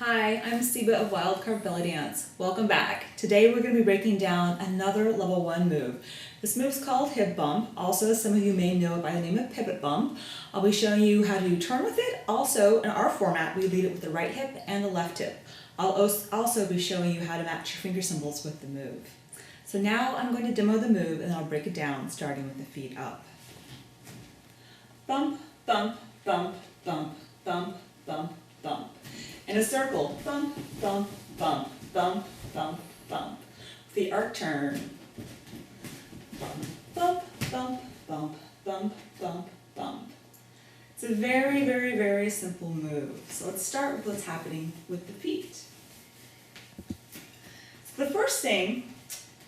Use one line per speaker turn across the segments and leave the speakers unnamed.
Hi, I'm Seba of WildCard BellyDance. Welcome back. Today we're going to be breaking down another level 1 move. This move's called hip bump. Also, some of you may know it by the name of pivot bump. I'll be showing you how to turn with it. Also, in our format, we lead it with the right hip and the left hip. I'll also be showing you how to match your finger symbols with the move. So now I'm going to demo the move and I'll break it down starting with the feet up. Bump, bump, bump, bump, bump, bump, bump. In a circle, bump, bump, bump, bump, bump, bump. With the arc turn, bump, bump, bump, bump, bump, bump, bump. It's a very, very, very simple move. So let's start with what's happening with the feet. So the first thing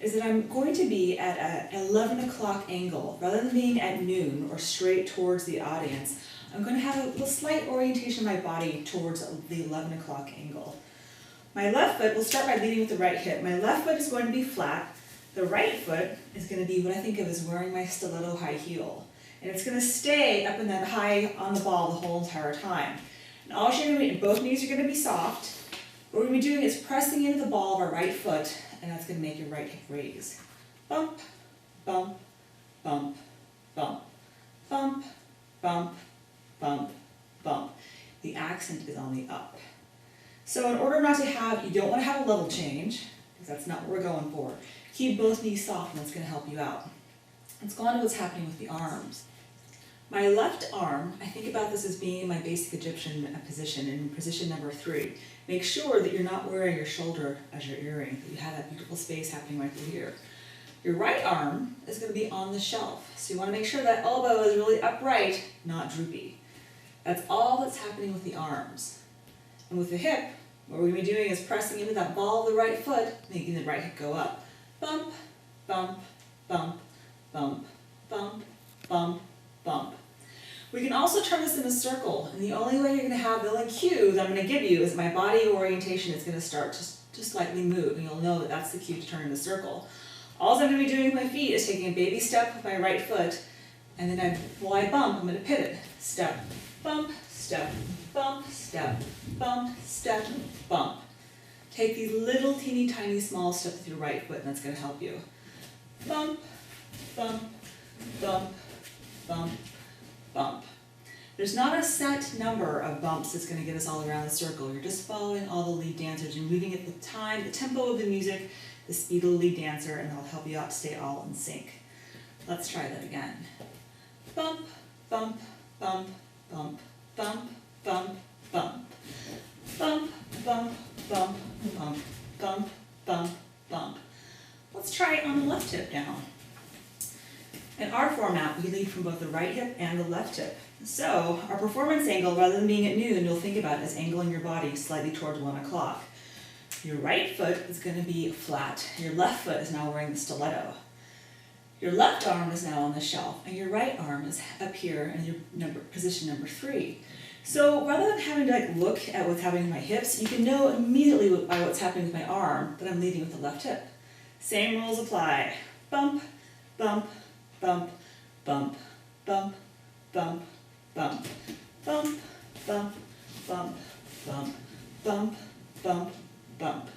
is that I'm going to be at an 11 o'clock angle. Rather than being at noon or straight towards the audience, I'm going to have a little slight orientation of my body towards the 11 o'clock angle. My left foot, we'll start by leading with the right hip. My left foot is going to be flat. The right foot is going to be what I think of as wearing my stiletto high heel. And it's going to stay up in that high on the ball the whole entire time. And all you're going to be, both knees are going to be soft. What we're going to be doing is pressing into the ball of our right foot, and that's going to make your right hip raise. Bump, bump, bump, bump, bump, bump, bump, bump. The accent is on the up. So in order not to have, you don't want to have a level change, because that's not what we're going for. Keep both knees soft, and that's going to help you out. Let's go on to what's happening with the arms. My left arm, I think about this as being in my basic Egyptian position, in position number 3. Make sure that you're not wearing your shoulder as your earring, that you have that beautiful space happening right through here. Your right arm is going to be on the shelf, so you want to make sure that elbow is really upright, not droopy. That's all that's happening with the arms. And with the hip, what we're going to be doing is pressing into that ball of the right foot, making the right hip go up. Bump, bump, bump, bump, bump, bump, bump. We can also turn this in a circle, and the only way you're going to have the only cue that I'm going to give you is my body orientation is going to start to slightly move, and you'll know that that's the cue to turn in a circle. All I'm going to be doing with my feet is taking a baby step with my right foot, and then while I bump, I'm going to pivot. Step, bump, step, bump, step, bump, step, bump. Take these little teeny tiny small steps with your right foot, and that's going to help you. Bump, bump, bump, bump, bump. There's not a set number of bumps that's going to get us all around the circle. You're just following all the lead dancers and moving at the time, the tempo of the music, the speed of the lead dancer, and that'll help you out to stay all in sync. Let's try that again. Bump, bump, bump, bump, bump, bump, bump. Bump, bump, bump, bump, bump, bump, bump. Let's try it on the left hip now. In our format, we lead from both the right hip and the left hip. So our performance angle, rather than being at noon, you'll think about it as angling your body slightly towards 1 o'clock. Your right foot is going to be flat. Your left foot is now wearing the stiletto. Your left arm is now on the shelf, and your right arm is up here in your position number 3. So rather than having to look at what's happening with my hips, you can know immediately by what's happening with my arm that I'm leading with the left hip. Same rules apply. Bump, bump, bump, bump, bump, bump, bump, bump, bump, bump, bump, bump, bump, bump.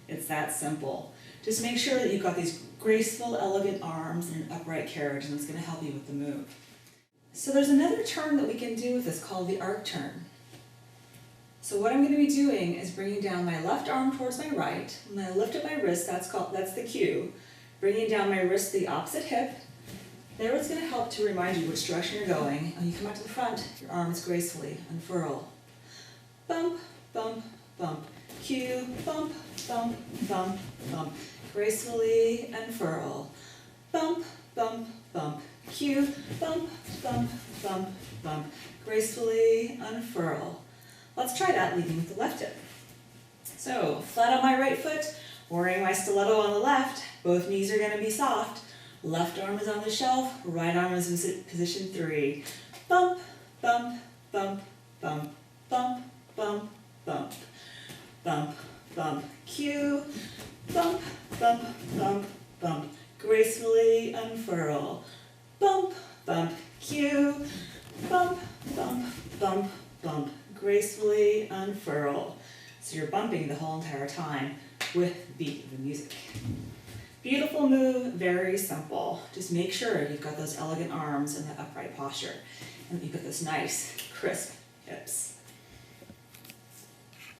It's that simple. Just make sure that you've got these graceful, elegant arms and an upright carriage, and it's going to help you with the move. So there's another turn that we can do with this called the arc turn. So what I'm going to be doing is bringing down my left arm towards my right. When I lift up my wrist, that's the cue. Bringing down my wrist to the opposite hip. There it's going to help to remind you which direction you're going. When you come out to the front, your arms gracefully unfurl. Bump, bump, bump. Cue, bump, bump, bump, bump. Gracefully unfurl. Bump, bump, bump. Cue, bump, bump, bump, bump. Gracefully unfurl. Let's try that leading with the left hip. So, flat on my right foot, wearing my stiletto on the left, both knees are going to be soft. Left arm is on the shelf, right arm is in position 3. Bump, bump, bump, bump, bump, bump, bump. Bump, bump, cue, bump, bump, bump, bump. Gracefully unfurl. Bump, bump, cue, bump, bump, bump, bump. Gracefully unfurl. So you're bumping the whole entire time with the beat of the music. Beautiful move, very simple. Just make sure you've got those elegant arms and that upright posture, and you've got those nice, crisp hips.